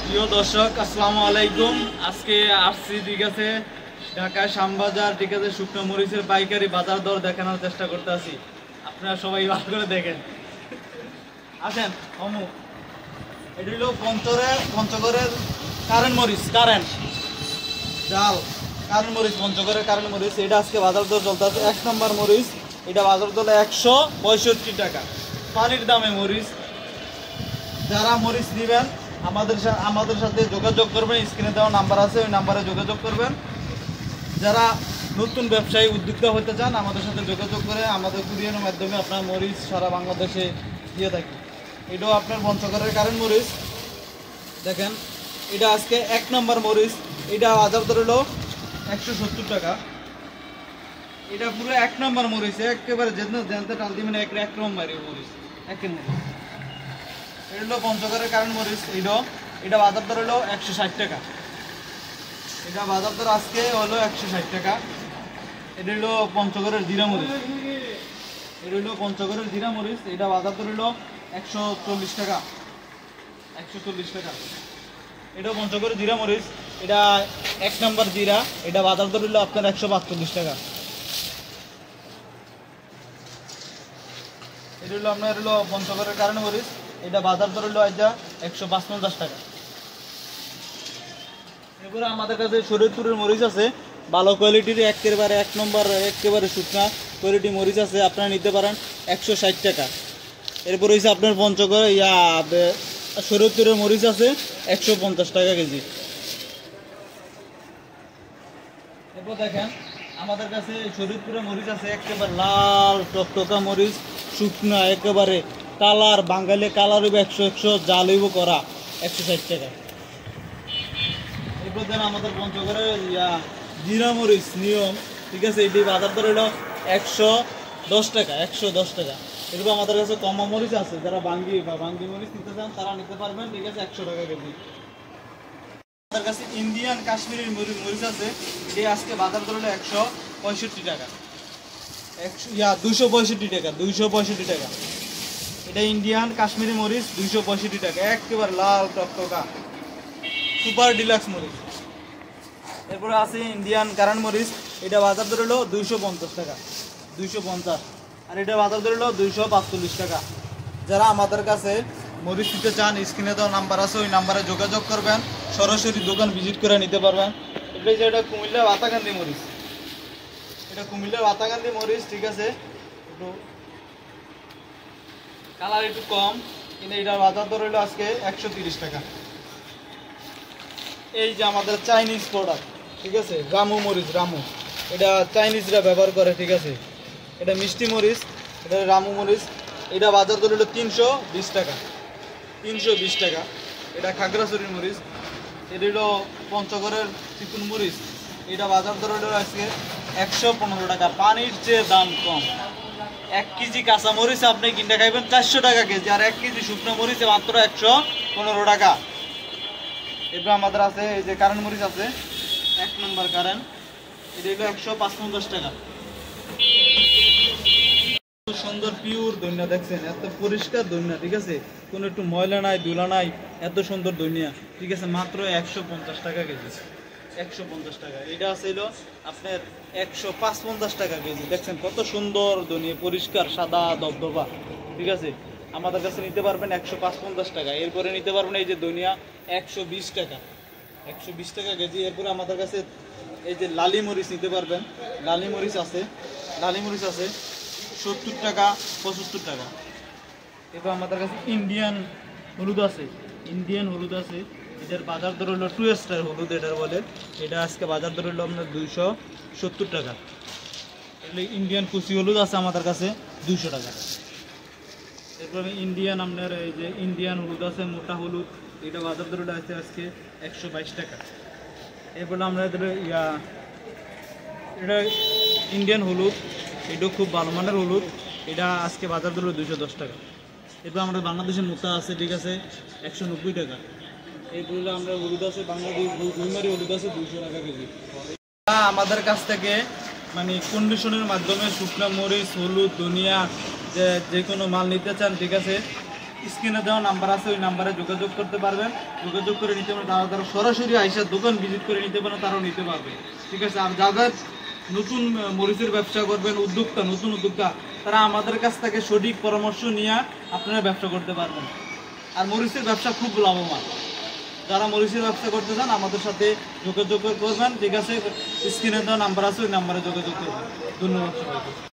প্রিয় দর্শক আসসালামু আলাইকুম। আজকে আসছি ঠিক আছে ঢাকায় শ্যামবাজার, ঠিক আছে শুকনো মরিচের পাইকারি বাজার দর দেখানোর চেষ্টা করতে আছি। আপনারা সবাই ভালো করে দেখেন, আসেন। অমু এটি হলো পঞ্চগড়ের কারেন্ট মরিচ, কারেন্ট জাল কারেন্ট মরিচ, পঞ্চগড়ের কারেন্ট মরিচ। এটা আজকে বাজার দর চলতে আছে। 1 নম্বর মরিচ, এটা বাজার দর 165 টাকা। পানির দামে মরিচ। যারা মরিচ নেবেন আমাদের সাথে যোগাযোগ করবেন। স্ক্রিনে দেওয়া নাম্বার আছে, ওই নাম্বারে যোগাযোগ করবেন। যারা নতুন ব্যবসায়ী উদ্যোক্তা হতে চান আমাদের সাথে যোগাযোগ করে আমাদের কুরিয়ারের মাধ্যমে আপনার মরিচ সারা বাংলাদেশে দিয়ে থাকি। এটাও আপনার পঞ্চগড়ের কারেন্ট মরিচ। দেখেন এটা আজকে 1 নম্বর মরিচ, এটা বাজার দর হলো 170 টাকা। এটা পুরো 1 নম্বর মরিচ, একেবারে জানতে টাল দিবেন এক নম্বর মরিচ, একেবারে। এটা হলো পঞ্চগড়ের কারেন্ট মরিচ। এটা বাজার দর হলো 160 টাকা। এটা বাজার দর আজকে হলো 160 টাকা। এটা হলো পঞ্চগড়ের জিরা মরিচ। এটা হলো পঞ্চগড়ের জিরা মরিচ। এটা বাজার দর হলো 140 টাকা। 140 টাকা। এটা পঞ্চগড়ের জিরা মরিচ। এটা 1 নম্বর জিরা। এটা বাজার দর হলো আপনার 142 টাকা। এটা হলো আপনার হলো পঞ্চগড়ের কারেন্ট মরিচ। এটা বাজার দর হলো 155 টাকা। এরপরে আমাদের কাছে শরীয়তপুরের মরিচ আছে, ভালো কোয়ালিটির, একেবারে 1 নম্বর একেবারে শুকনা কোয়ালিটি মরিচ আছে, আপনারা নিতে পারেন 160 টাকা। এরপর হচ্ছে আপনার পঞ্চগড় শরীয়তপুরের মরিচ আছে 150 টাকা কেজি। এরপর দেখেন আমাদের কাছে শরীয়তপুরের মরিচ আছে একেবারে লাল টকটকা মরিচ, শুকনা একেবারে কালার, বাঙালি কালার হইব 100 জাল হইব করা 160 টাকা। এরপর দেন আমাদের পঞ্চগড়ের জিরা মরিচ নিয়ম, ঠিক আছে, এটি বাজার দর হলো 110 টাকা। 110 টাকা। এরপর আমাদের কাছে কমা মরিচ আছে, যারা বাঙ্গি মরিচ নিতে চান তারা নিতে পারবেন, ঠিক আছে, 100 টাকা কেজি। আমাদের কাছে ইন্ডিয়ান কাশ্মীরি মরিচ আছে, এটি আজকে বাজার দর হলো 165 টাকা। 265 টাকা। 265 টাকা। এটা ইন্ডিয়ান কাশ্মীরি মরিচ 265 টাকা, একেবারে লাল টকটকা সুপার ডিলাক্স মরিচ। এরপরে আছে ইন্ডিয়ান কারেন্ট মরিচ, এটা বাজার দর হলো 250 টাকা। 250। আর এটা বাজার দর হলো 245 টাকা। যারা আমাদের কাছে মরিচ নিতে চান স্ক্রিনে দেওয়া নাম্বার আছে, ওই নাম্বারে যোগাযোগ করবেন, সরাসরি দোকান ভিজিট করে নিতে পারবেন। এটা কুমিল্লার বাতাকান্দি মরিচ। এটা কুমিল্লার বাতাকান্দি মরিচ, ঠিক আছে, একটু কালার একটু কম, কিন্তু এটার বাজার দর হলো আজকে 130 টাকা। এই যে আমাদের চাইনিজ প্রোডাক্ট, ঠিক আছে, রামু মরিচ, রামু, এটা চাইনিজরা ব্যবহার করে, ঠিক আছে, এটা মিষ্টি মরিচ, এটা রামু মরিচ। এটা বাজার দর হলো 320 টাকা। 320 টাকা। এটা খাগড়াছড়ির মরিচ। এটা হলো পঞ্চগড়ের চিকুন মরিচ। এটা বাজার দর হলো আজকে 115 টাকা। পানির চেয়ে দাম কম। 1 কেজি কাঁচা মরিচ আপনি কিনতে খাইবেন 400 টাকা কেজি, আর 1 কেজি শুকনো মরিচে মাত্র 115 টাকা। এরপর আমাদের আছে এই যে কারেন্ট মরিচ আছে 1 নম্বর কারেন্ট, এটা হলো 155 টাকা। সুন্দর পিওর ধনিয়া, দেখছেন এত পরিষ্কার ধনিয়া, ঠিক আছে, কোনো একটু ময়লা নাই, ধুলা নাই, এত সুন্দর ধনিয়া, ঠিক আছে, মাত্র 150 টাকা কেজি। 150 টাকা। এটা আছে হলো আপনার 155 টাকা কেজি। দেখছেন কত সুন্দর ধনিয়া, পরিষ্কার সাদা দবদবা, ঠিক আছে, আমাদের কাছে নিতে পারবেন 155 টাকা। এরপরে নিতে পারবেন এই যে ধনিয়া 120 টাকা। 120 টাকা কেজি। এরপরে আমাদের কাছে এই যে লালি মরিচ নিতে পারবেন। লালি মরিচ আছে 70 টাকা, 75 টাকা। এরপর আমাদের কাছে ইন্ডিয়ান হলুদ আছে। এটার বাজার দর হলো 2 স্টার হলুদ এটার বলে। এটা আজকে বাজার দর হলো আপনার 270 টাকা। এগুলো ইন্ডিয়ান কুচি হলুদ আছে আমাদের কাছে 200 টাকা। এরপর ইন্ডিয়ান আপনার এই যে ইন্ডিয়ান হলুদ আছে, মোটা হলুদ, এটা বাজার দর আছে আজকে 122 টাকা। এরপর আমরা এটা ইন্ডিয়ান হলুদ, এটাও খুব ভালো মানের হলুদ, এটা আজকে বাজার দর 210 টাকা। এরপর আমাদের বাংলাদেশের মোটা আছে, ঠিক আছে, 190 টাকা। এইগুলো আমরা হলুদ আছে বাংলাদেশ গুলমারি হলুদ আছে 200 টাকা কেজি। আমাদের কাছ থেকে মানে কন্ডিশনের মাধ্যমে শুকনা মরিচ, হলুদ, ধনিয়া যে কোনো মাল নিতে চান, ঠিক আছে, স্ক্রিনে দেওয়া নাম্বার আছে, ওই নাম্বারে যোগাযোগ করতে পারবেন, যোগাযোগ করে নিতে পারবেন। তারা সরাসরি আইসা দোকান ভিজিট করে নিতে পারেন, তারাও নিতে পারবে। ঠিক আছে। আর যাদের নতুন মরিচের ব্যবসা করবেন, নতুন উদ্যোক্তা, তারা আমাদের কাছ থেকে সঠিক পরামর্শ নিয়ে আপনারা ব্যবসা করতে পারবেন। আর মরিচের ব্যবসা খুব লাভবান। যারা মরিচের ব্যবসা করতে চান আমাদের সাথে যোগাযোগ করবেন। ঠিক আছে, স্ক্রিনে দেওয়া নাম্বার আছে, ওই নাম্বারে যোগাযোগ করবেন। ধন্যবাদ সবাইকে।